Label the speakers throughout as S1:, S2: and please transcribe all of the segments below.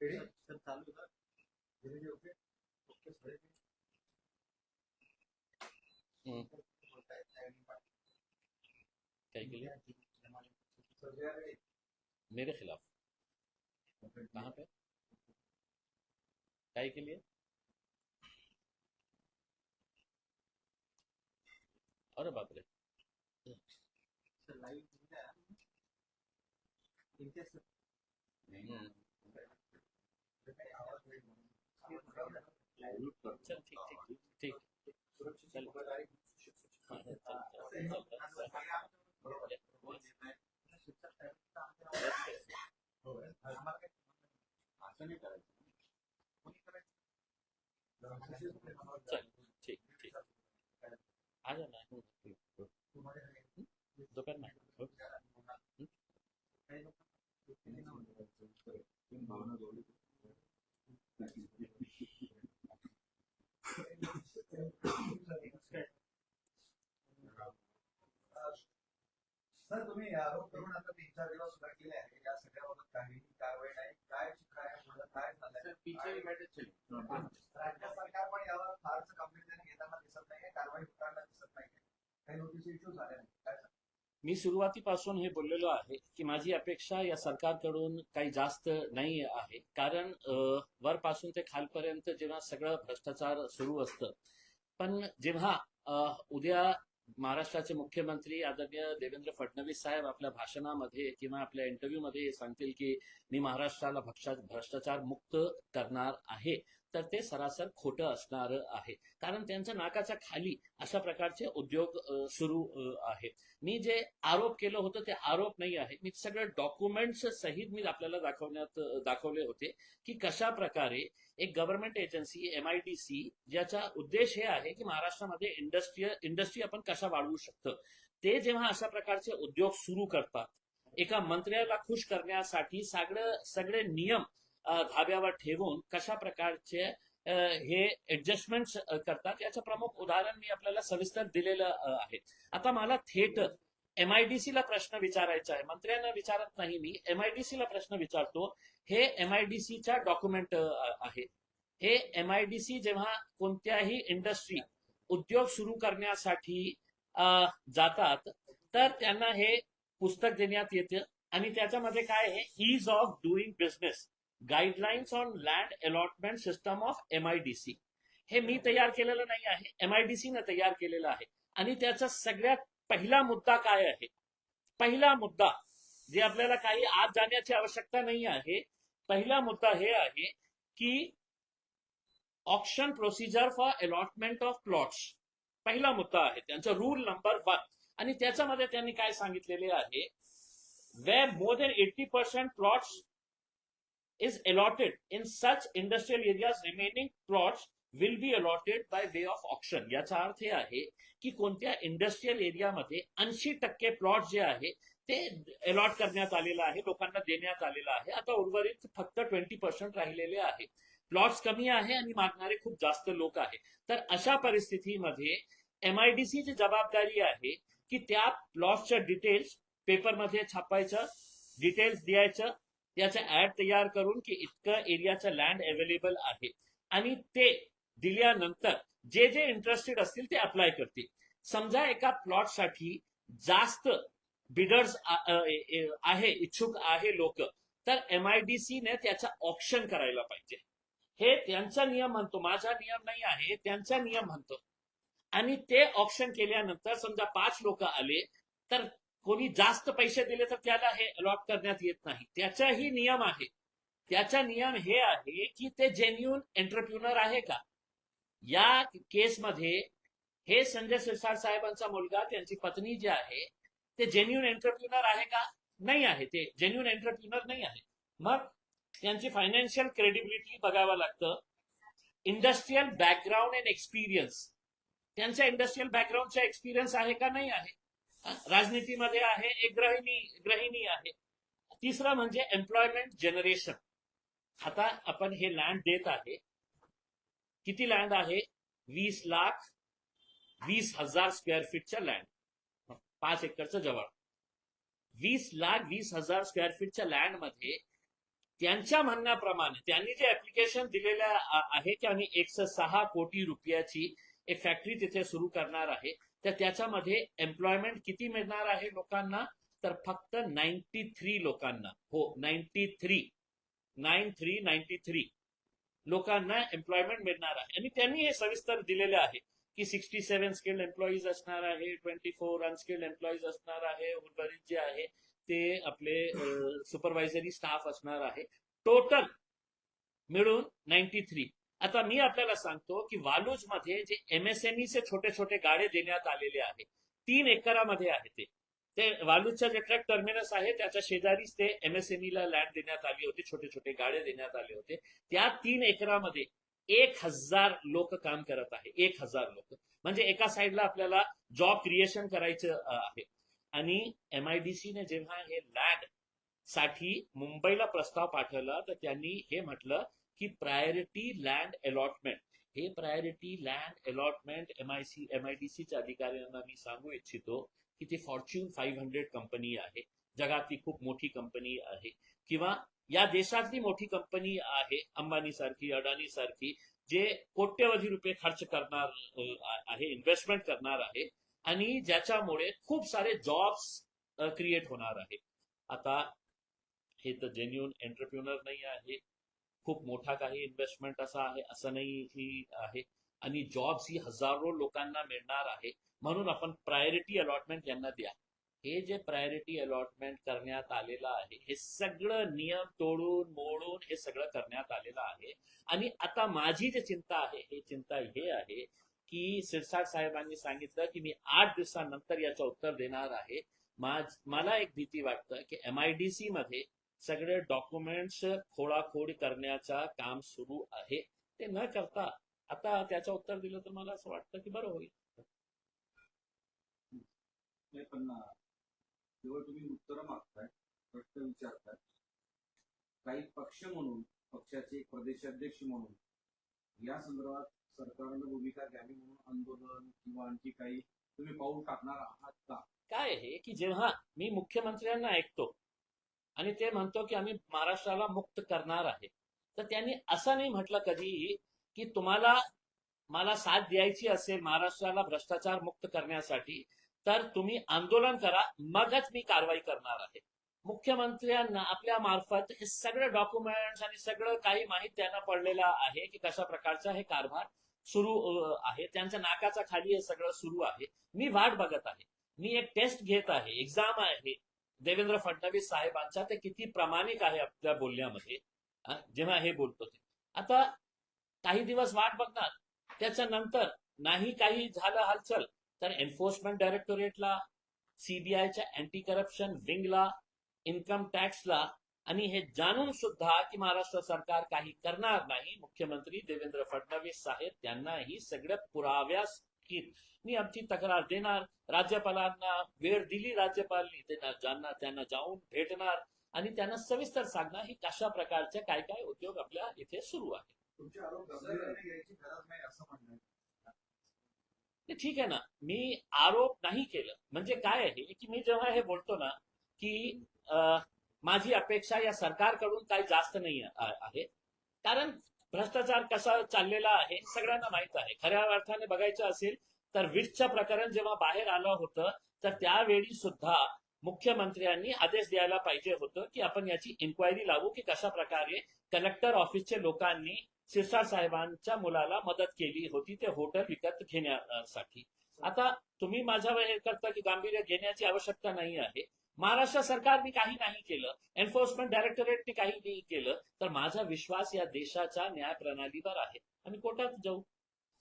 S1: क्या के लिए? मेरे खिलाफ? कहाँ पे? काय के लिए? अरे बाप रे! हम्म, चल ठीक ठीक ठीक, चल हाँ, चल चल चल चल ठीक ठीक, आ जाना है दोपहर में।
S2: सर तुम्ही आरोप करून आता 3-4 दिवस सुद्धा केले आहे या सगळ्याबाबत काहीही कारवाई नाही, काय काय काय झालंय? राज्य सरकार पण यावर फारच गंभीरतेने घेताना दिसत नाहीये, कारवाई होताना दिसत नाहीये, काही नोटीस इश्यू झाले नाही, काय सांगता?
S1: मी सुरुवातीपासून हे बोललेलो आहे की माझी अपेक्षा या सरकारकडून काही जास्त नाही आहे, कारण वरपासून ते खालपर्यंत जेव्हा सगळं भ्रष्टाचार सुरू असतं, पण जेव्हा उद्या महाराष्ट्राचे मुख्यमंत्री आदरणीय देवेंद्र फडणवीस साहेब आपल्या भाषणामध्ये किंवा आपल्या इंटरव्ह्यूमध्ये सांगतील की मी महाराष्ट्राला भ्रष्टाचार मुक्त करणार आहे, तर ते सरासर खोटं असणार आहे, कारण त्यांच्या नाकाच्या खाली अशा प्रकारचे उद्योग सुरू आहेत. मी जे आरोप केलं होतं ते आरोप नाही आहे, मी सगळं डॉक्युमेंट्स सहित मी आपल्याला दाखवले होते की कशा प्रकारे एक गव्हर्नमेंट एजन्सी MIDC ज्याचा उद्देश हे आहे की महाराष्ट्रामध्ये इंडस्ट्री आपण कशा वाढवू शकतो, ते जेव्हा अशा प्रकारचे उद्योग सुरू करतात, एका मंत्र्याला खुश करण्यासाठी सगळे नियम धाब्यावर ठेवून कशा प्रकारचे हे ऍडजस्टमेंट करतात याचं प्रमुख उदाहरण मी आपल्याला सविस्तर दिलेलं आहे. आता मला थेट MIDC ला प्रश्न विचारायचा आहे, मंत्र्यांना विचारत नाही मी, MIDC ला प्रश्न विचारतो. हे MIDC च्या डॉक्युमेंट आहे. हे MIDC जेव्हा कोणत्याही इंडस्ट्री उद्योग सुरू करण्यासाठी जातात तर त्यांना हे पुस्तक देण्यात येतं आणि त्याच्यामध्ये काय आहे, ease of doing business guidelines on land allotment system of MIDC. हे मी तयार केलेलं नाही आहे, MIDC ने तयार केलेलं आहे. आणि त्याचा सगळ्यात पहिला मुद्दा काय आहे, पहिला मुद्दा जे आपल्याला काही आत जाण्याची आवश्यकता नाही आहे, पहिला मुद्दा हे आहे की auction procedure for allotment of plots, पहिला मुद्दा आहे त्यांचा रूल नंबर 1. आणि त्याच्यामध्ये त्यांनी काय सांगितलेले आहे, where more than 80% plots is allotted in such industrial areas, remaining plots will be allotted by way of auction. याचा अर्थ हे आहे की कोणत्या इंडस्ट्रियल एरियामध्ये 80% प्लॉट जे आहे ते अलॉट करण्यात आलेलं आहे, लोकांना देण्यात आलेलं आहे. आता उर्वरित फक्त 20% राहिलेले आहे. प्लॉट्स कमी आहे आणि मागणारे खूप जास्त लोक आहे. तर अशा परिस्थितीमध्ये MIDC ची जबाबदारी आहे की त्या प्लॉट्सच्या डिटेल्स पेपरमध्ये छापायचं, डिटेल्स द्यायचं, त्याचा ऍड तयार करून की इतकं एरियाचं लँड अवेलेबल आहे आणि ते दिल्यानंतर जे जे इंटरेस्टेड असतील ते अप्लाय करतील. समजा एका प्लॉटसाठी जास्त बिडर्स आहे, इच्छुक आहे लोक, तर MIDC ने त्याचा ऑप्शन करायला पाहिजे. हे त्यांचा नियम म्हणतो, माझा नियम नाही आहे, त्यांचा नियम म्हणतो. आणि ते ऑप्शन केल्यानंतर समजा 5 लोक आले तर कोणी जास्त पैसे दिले तर त्याला हे अलॉट करण्यात येत नाही. त्याचाही नियम आहे. त्याचा नियम हे आहे की ते जेन्युन एंटरप्रिन्युअर आहे का. या केसमध्ये हे संजय सिरसाट साहेबांचा मुलगा, त्यांची पत्नी जी आहे ते जेन्युन एंटरप्रिन्युअर आहे का, नाही आहे, ते जेन्युन एंटरप्रिन्युअर नाही आहे. मग त्यांची फायनान्शियल क्रेडिबिलिटी बघावं लागतं. इंडस्ट्रियल बॅकग्राऊंड अँड एक्सपिरियन्स, त्यांच्या इंडस्ट्रियल बॅकग्राऊंडचा एक्सपिरियन्स आहे का, नाही आहे. राजनीतीमध्ये आहे, एक गृहिणी आहे. तिसरं म्हणजे एम्प्लॉयमेंट जनरेशन. आता आपण हे लँड देत आहे, किती लँड आहे, 20,20,000 स्क्वेअर फीटच्या लँड, 5 एकरचं जवळ. 20,20,000 स्क्वेअर फीटच्या लँड मध्ये त्यांच्या म्हणण्याप्रमाणे त्यांनी जे ऍप्लिकेशन दिलेलं आहे की आम्ही 106 कोटी रुपयाची एक फॅक्टरी तिथे सुरू करणार आहे, तर त्याच्यामध्ये एम्प्लॉयमेंट किती मिळणार आहे लोकांना, तर फक्त 93 लोकांना. हो, 93 लोकांना एम्प्लॉयमेंट मिळणार आहे. आणि त्यांनी हे सविस्तर दिलेले आहे की 67 स्किल्ड एम्प्लॉईज असणार आहे, 24 अनस्किल्ड एम्प्लॉईज असणार आहे, उर्वरित जे आहे ते आपले सुपरवायझरी स्टाफ असणार आहे. टोटल मिळून 93. आता मी आपल्याला सांगतो की वालूजमध्ये जे एमएसएमईचे छोटे छोटे गाडे देण्यात आलेले आहे, 3 एकरामध्ये आहे ते वालूजच्या जे ट्रक टर्मिनस आहे त्याच्या शेजारीच ते एमएसएमईला लँड देण्यात आली होती, छोटे छोटे गाडे देण्यात आले होते. त्या 3 एकरामध्ये 1000 लोक काम करत आहे. 1000 लोक म्हणजे एका साईडला आपल्याला जॉब क्रिएशन करायचं आहे. आणि एमआयडीसीने जेव्हा हे लँड साठी मुंबईला प्रस्ताव पाठवला तर त्यांनी हे म्हटलं की प्रायोरिटी लँड अलॉटमेंट. हे प्रायोरिटी लँड अलॉटमेंट एमआयडीसीच्या अधिकाऱ्यांना मी सांगू इच्छितो की ती फॉर्च्यून 500 कंपनी आहे, जगातली खूप मोठी कंपनी आहे, किंवा या देशातली मोठी कंपनी आहे, अंबानी सारखी, अडानी सारखी, जे कोट्यवधी रुपये खर्च करणार आहे, इन्व्हेस्टमेंट करणार आहे, आणि ज्याच्यामुळे खूप सारे जॉब्स क्रिएट होणार आहे. आता हे तर जेन्युन एंटरप्रिन्युअर नाही आहे, खूप मोठा काही इन्व्हेस्टमेंट असा आहे असं नाही आहे, आणि जॉब्स ही हजारो लोकांना मिळणार आहे. म्हणून आपण प्रायोरिटी अलॉटमेंट यांना द्या. हे जे प्रायोरिटी अलॉटमेंट करण्यात आलेलं आहे हे सगळं नियम तोडून मोडून हे सगळं करण्यात आलेलं आहे. आणि आता माझी जी चिंता आहे हे चिंता हे आहे की शिरसाट साहेबांनी सांगितलं की मी 8 दिवसांनंतर याचं उत्तर देणार आहे. मला एक भीती वाटतं की एमआयडीसी मध्ये सगळे डॉक्युमेंट्स खोडाखोड करण्याचं काम सुरू आहे. ते न करता आता त्याचं उत्तर दिलं तर मला असं वाटतं की बरं होईल.
S3: पण जेव्हा तुम्ही उत्तर मागताय, प्रश्न विचारताय, काही पक्ष म्हणून, पक्षाचे प्रदेशाध्यक्ष म्हणून या संदर्भात सरकारनं भूमिका घ्यावी म्हणून आंदोलन किंवा आणखी काही तुम्ही पाऊल टाकणार आहात का?
S1: काय आहे की जेव्हा मी मुख्यमंत्र्यांना ऐकतो आणि ते म्हणतो की आम्ही महाराष्ट्राला मुक्त करणार आहे, तर त्यांनी असं नाही म्हटलं कधीही की तुम्हाला मला साथ द्यायची असेल महाराष्ट्राला भ्रष्टाचार मुक्त करण्यासाठी तर तुम्ही आंदोलन करा, मगच मी कारवाई करणार आहे. मुख्यमंत्र्यांना आपल्या मार्फत हे सगळे डॉक्युमेंट्स आणि सगळं काही माहिती त्यांना पडलेलं आहे की कशा प्रकारचा हे कारभार सुरू आहे. त्यांच्या नाकाचा खाली हे सगळं सुरू आहे. मी वाट बघत आहे, मी एक टेस्ट घेत आहे, एक्झाम आहे देवेंद्र फडणवीस साहेबांचा, ते किती प्रामाणिक आहे आपल्या बोलण्यामध्ये जेव्हा हे बोलतो ते. आता काही दिवस वाट बघणार, त्याच्यानंतर नाही काही झालं हालचाल तर एन्फोर्समेंट डायरेक्टोरेटला, सीबीआयच्या अँटी करप्शन विंगला, इन्कम टॅक्सला, आणि हे जाणून सुद्धा की महाराष्ट्र सरकार काही करणार नाही, मुख्यमंत्री देवेंद्र फडणवीस साहेब त्यांनाही सगळ्या पुराव्यास मी आमची तक्रार देणार. राज्यपालांना वेळ दिली राज्यपालांनी, त्यांना जाऊन भेटणार आणि त्यांना सविस्तर सांगणार ही कशा प्रकारचे काय काय उद्योग आपल्या इथे सुरू आहे.
S2: तुमचे आरोप गंभीरपणे घ्यायची गरज नाही असं म्हणणं आहे.
S1: ठीक आहे ना, मी आरोप नाही केलं. म्हणजे काय आहे की मी जेव्हा हे बोलतो ना की माझी अपेक्षा या सरकारकडून काही जास्त नाही आहे, कारण भ्रष्टाचार कसा चाललेला आहे सगळ्यांना माहित आहे. खऱ्या अर्थाने बघायचं असेल तर विट्सचं प्रकरण जेव्हा बाहेर आलं होतं तर त्यावेळी सुद्धा मुख्यमंत्र्यांनी आदेश द्यायला पाहिजे होतं की आपण याची इन्क्वायरी लावू की कशा प्रकारे कलेक्टर ऑफिसच्या लोकांनी शिरसाट साहेबांच्या मुलाला मदत केली होती ते हॉटेल विकत घेण्यासाठी. आता तुम्ही माझ्यावर हे करता की गांभीर्य घेण्याची आवश्यकता नाही आहे. महाराष्ट्र सरकारने काही नाही केलं, एन्फोर्समेंट डायरेक्टोरेटने काही नाही केलं, तर माझा विश्वास या देशाच्या न्याय प्रणालीवर आहे. आम्ही कोर्टात जाऊ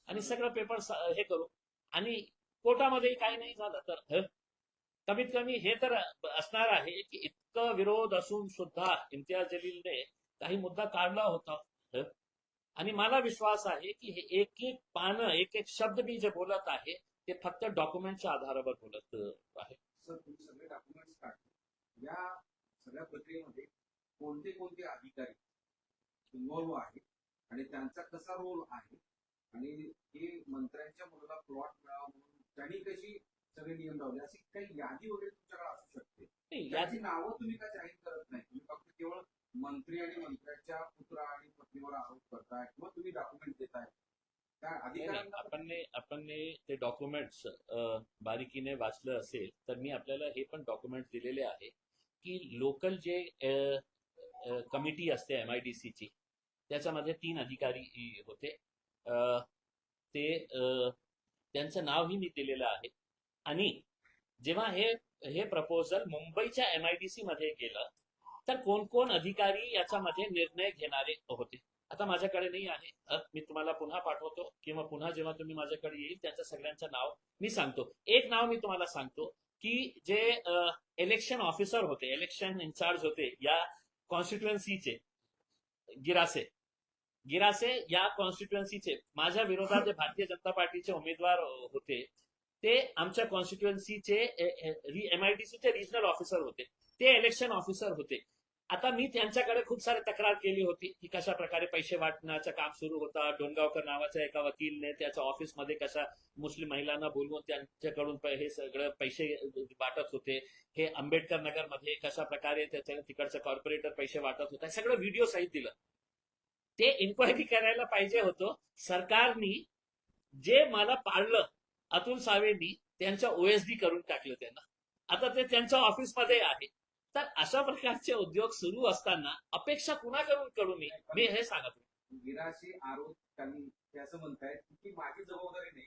S1: आणि सगळं पेपर हे करू, आणि कोर्टामध्ये काही नाही झालं तर कमीत कमी हे तर असणार आहे की इतकं विरोध असून सुद्धा इम्तियाज जलीलने काही मुद्दा काढला होता, आणि मला विश्वास आहे की हे एक एक पानं एक एक शब्द मी जे बोलत आहे ते फक्त डॉक्युमेंटच्या आधारावर बोलत आहे.
S3: सर, तुम्ही सगळे डॉक्युमेंट्स काढले, या सगळ्या प्रक्रियेमध्ये कोणते कोणते अधिकारी इन्व्हॉल्व्ह आहेत आणि त्यांचा कसा रोल आहे, आणि हे मंत्र्यांच्या मुलाला प्लॉट मिळावा म्हणून त्यांनी कशी सगळे नियम लावले, अशी काही यादी वगैरे तुमच्याकडे असू शकते.
S1: नाही,
S3: याची नावं तुम्ही का जाहीर करत नाही? तुम्ही फक्त केवळ मंत्री आणि मंत्र्याच्या पुत्र आणि पत्नीवर आरोप करताय किंवा तुम्ही डॉक्युमेंट देताय त्या अधिकाऱ्यांना
S1: आपण ते डॉक्युमेंट्स बारीकीने वाचलं असेल तर मी आपल्याला हे पण डॉक्युमेंट दिलेले आहे की लोकल जे कमिटी असते MIDC ची त्याच्यामध्ये 3 अधिकारी होते. त्यांचं नावही मी दिलेलं आहे. आणि जेव्हा हे प्रपोजल मुंबईच्या MIDC मध्ये गेलं तर कोण कोण अधिकारी याच्यामध्ये निर्णय घेणारे होते आता माझ्याकडे नाही आहे. मी तुम्हाला पुन्हा पाठवतो किंवा पुन्हा जेव्हा तुम्ही माझ्याकडे येईल त्यांच्या सगळ्यांचं नाव मी सांगतो. एक नाव मी तुम्हाला सांगतो की जे इलेक्शन ऑफिसर होते, इलेक्शन इन्चार्ज होते या कॉन्स्टिट्युएन्सीचे, गिरासे या कॉन्स्टिट्युएन्सीचे माझ्या विरोधात जे भारतीय जनता पार्टीचे उमेदवार होते ते आमच्या कॉन्स्टिट्युएन्सीचे MIDCचे रिजनल ऑफिसर होते, ते इलेक्शन ऑफिसर होते. आता मी त्यांच्याकडे खूप सारी तक्रार केली होती की कशा प्रकारे पैसे वाटण्याचं काम सुरू होता. डोणगावकर नावाच्या एका वकीलने त्याच्या ऑफिसमध्ये कशा मुस्लिम महिलांना बोलवून त्यांच्याकडून हे सगळं पैसे वाटत होते. हे आंबेडकर नगर मध्ये कशा प्रकारे त्याच्या तिकडचं कॉर्पोरेटर पैसे वाटत होता, सगळं व्हिडिओ सहित दिलं. ते इन्क्वायरी करायला पाहिजे होतं. सरकारनी जे मला पाळलं अतुल सावेंनी त्यांच्या OSD करून टाकलं त्यांना. आता ते त्यांच्या ऑफिसमध्ये आहे. तर अशा प्रकारचे उद्योग सुरू असताना अपेक्षा कुणाकडून करू मी हे सांगत.
S3: गिराशी आरोप त्यांनी असं म्हणतायत की माझी जबाबदारी नाही,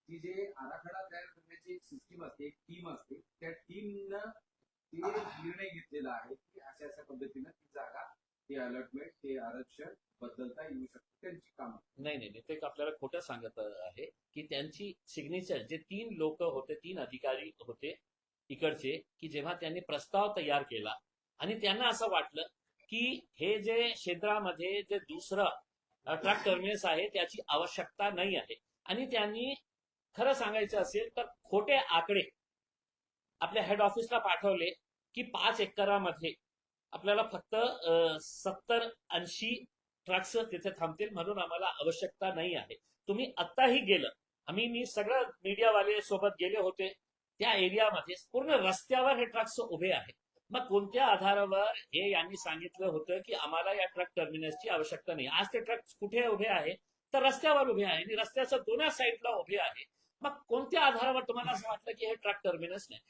S3: की जे आराखडा तयार करण्याची एक सिस्टीम असते, एक टीम असते, त्या टीमनं ते निर्णय घेतलेला आहे की अशा अशा पद्धतीनं ती जागा, ते अलॉटमेंट, ते आरक्षण बदलता येऊ शकते त्यांची कामं.
S1: नाही ते आपल्याला खोटं सांगत आहे की त्यांची सिग्नेचर जे 3 लोक होते, 3 अधिकारी होते इकडचे, की जेव्हा त्यांनी प्रस्ताव तयार केला आणि त्यांना असं वाटलं की हे जे क्षेत्रामध्ये जे दुसरं ट्रक टर्मिनस आहे त्याची आवश्यकता नाही आहे. आणि त्यांनी खरं सांगायचं असेल तर खोटे आकडे आपल्या हेड ऑफिसला पाठवले की 5 एकरामध्ये आपल्याला फक्त 70-80 ट्रक्स तिथे थांबतील म्हणून आम्हाला आवश्यकता नाही आहे. तुम्ही आत्ताही गेलं, मी सगळं मीडियावाले सोबत गेले होते, त्या एरियामध्ये पूर्ण रस्त्यावर हे ट्रक्स उभे आहेत. मग कोणत्या आधारावर हे यांनी सांगितलं होतं की आम्हाला या ट्रक टर्मिनसची आवश्यकता नाही. आज ते ट्रक कुठे उभे आहे तर रस्त्यावर उभे आहे आणि रस्त्याच्या दोन्ही साईडला उभे आहे. मग कोणत्या आधारावर तुम्हाला असं वाटलं की हे ट्रक टर्मिनस नाही?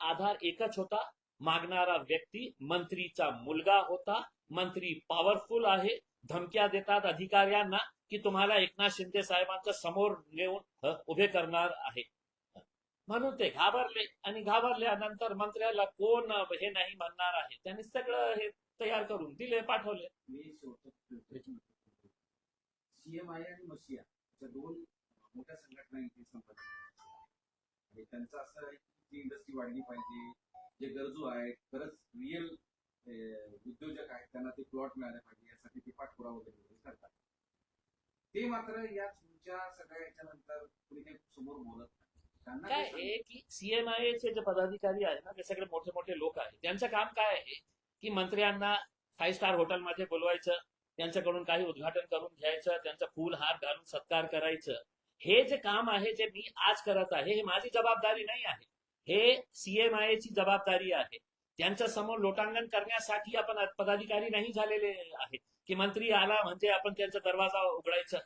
S1: आधार एकच होता, मागणारा व्यक्ती मंत्रीचा मुलगा होता. मंत्री पॉवरफुल आहे, धमक्या देतात अधिकाऱ्यांना की तुम्हाला एकनाथ शिंदे साहेबांच्या समोर नेऊन उभे करणार आहे. म्हणून ते घाबरले आणि घाबरल्यानंतर मंत्र्याला कोण हे नाही म्हणणार आहे त्यांनी सगळं हे तयार करून दिले, पाठवले.
S3: मी CMI आणि मसिया अशा 2 मोठ्या संघटना इथे संपर्क आणि त्यांचं असं आहे की इंडस्ट्री वाढली पाहिजे, जे गरजू आहेत, खरंच रिअल उद्योजक आहेत त्यांना ते प्लॉट मिळाले पाहिजे यासाठी ते पाठपुरावा वगैरे करतात. ते मात्र या तुमच्या सगळ्या याच्यानंतर कुणी काही समोर बोलत नाही. त्यांना
S1: काय आहे की CMI चे जे पदाधिकारी आहेत ना ते सगळे मोठे मोठे लोक आहेत. त्यांचं काम काय आहे की मंत्र्यांना 5 स्टार हॉटेलमध्ये बोलवायचं, त्यांच्याकडून काही उद्घाटन करून घ्यायचं, त्यांचा फूल हार घालून सत्कार करायचं. हे जे काम आहे जे मी आज करत आहे हे माझी जबाबदारी नाही आहे, हे CMI ची जबाबदारी आहे. त्यांच्या समोर लोटांगण करण्यासाठी आपण पदाधिकारी नाही झालेले आहे की मंत्री आला म्हणजे आपण त्यांचा दरवाजा उघडायचा.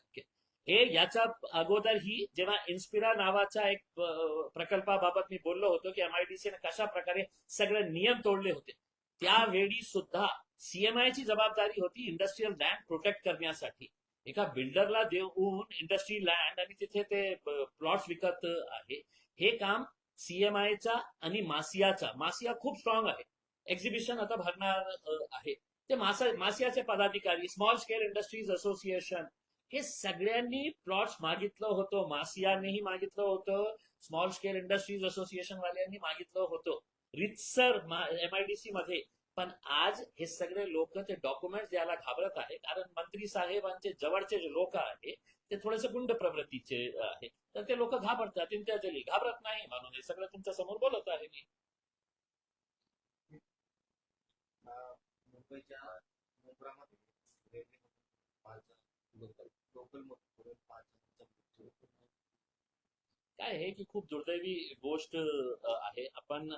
S1: हे याच्या अगोदरही जेव्हा इन्स्पिरा नावाच्या एक प्रकल्पाबाबत मी बोललो होतो की MIDC ने कशा प्रकारे सगळे नियम तोडले होते, त्यावेळी सुद्धा CMI ची जबाबदारी होती इंडस्ट्रियल लँड प्रोटेक्ट करण्यासाठी. एका बिल्डरला देऊन इंडस्ट्री लँड आणि तिथे ते प्लॉट्स विकत आहे. हे काम CMIचा आणि मासिया खूप स्ट्रॉंग आहे. एक्झिबिशन आता भरणार आहे. ते मासियाचे पदाधिकारी, स्मॉल स्केल इंडस्ट्रीज असोसिएशन, हे सगळ्यांनी प्लॉट्स मागितलं होतं. मासियानेही मागितलं होतं, स्मॉल स्केल इंडस्ट्रीज असोसिएशन वाल्यांनी मागितलं होतं रितसर MIDC मध्ये. पण आज हे सगळे लोक ते डॉक्युमेंट्स द्यायला घाबरत आहे कारण मंत्री साहेबांचे जवळचे जे लोक आहेत ते थोडेसे गुंड प्रवृत्तीचे आहे, तर ते लोक घाबरतात. इंटरजली घाबरत नाही म्हणून हे सगळं तुमच्या समोर बोलत आहे मी.
S2: मुंबईच्या मुंब्रामध्ये लोकल
S1: काय आहे की खूप दुर्दैवी गोष्ट आहे. आपण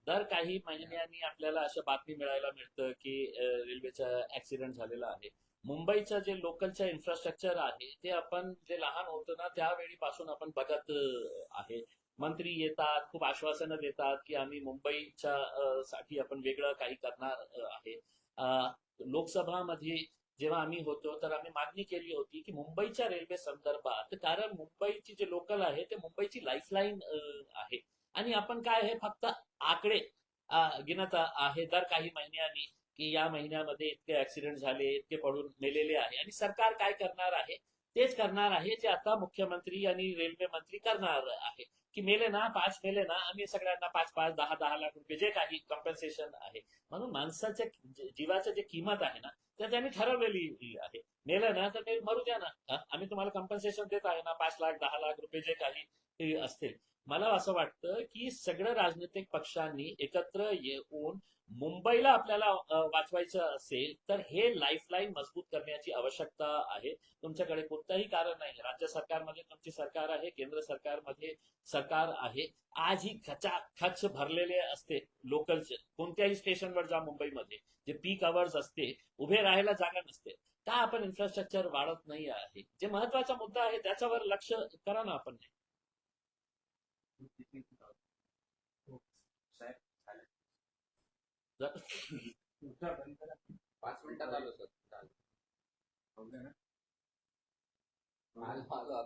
S1: दर काही महिन्यांनी आपल्याला अशा बातमी मिळायला मिळतं की रेल्वेचा ऍक्सिडेंट झालेला आहे. मुंबईचं जे लोकलचं इन्फ्रास्ट्रक्चर आहे ते आपण जे लहान होतो ना त्यावेळीपासून आपण बघत आहे. मंत्री येतात, खूप आश्वासनं देतात की आम्ही मुंबईच्या साठी आपण वेगळं काही करणार आहे. लोकसभामध्ये जेव्हा आम्ही होतो तर आम्ही मागणी केली होती की मुंबईच्या रेल्वे संदर्भात, कारण मुंबईची जे लोकल आहे ते मुंबईची लाईफलाईन आहे आणि आपण काय हे फक्त आकडे गिनत आहे दर काही महिन्यांनी की या महिन्यामध्ये इतके ऍक्सिडेंट झाले, इतके पडून मेलेले आहे आणि सरकार काय करणार आहे तेच करणार आहे जे आता मुख्यमंत्री आणि रेल्वे मंत्री करणार आहे की मेले ना 5 मेले ना आम्ही सगळ्यांना 5-5, 10-10 लाख रुपये जे काही कॉम्पन्सेशन आहे. म्हणून माणसाच्या जीवाचं जे किंमत आहे ना तर त्यांनी ठरवलेली आहे. मेलं ना तर ते मरू द्या ना, आम्ही तुम्हाला कॉम्पन्सेशन देत आहे ना 5 लाख 10 लाख रुपये जे काही असतील. मला असं वाटतं की सगळ्या राजनैतिक पक्षांनी एकत्र येऊन मुंबईला आपल्याला वाचवायचं असेल तर हे लाईफलाईन मजबूत करण्याची आवश्यकता आहे. तुमच्याकडे कोणतंही कारण नाही. राज्य सरकारमध्ये तुमची सरकार आहे, केंद्र सरकारमध्ये सरकार आहे. आजही खचाखच भरलेले असते लोकलचे. कोणत्याही स्टेशनवर जा मुंबईमध्ये, जे पीक अवर्स असते, उभे राहायला जागा नसते. का आपण इन्फ्रास्ट्रक्चर वाढत नाही आहे? जे महत्वाचा मुद्दा आहे त्याच्यावर लक्ष करा ना आपण.
S3: साहेब झालं.
S1: जर
S4: 5 मिनिटात आलो सर.
S3: हो गया ना?
S4: आलो.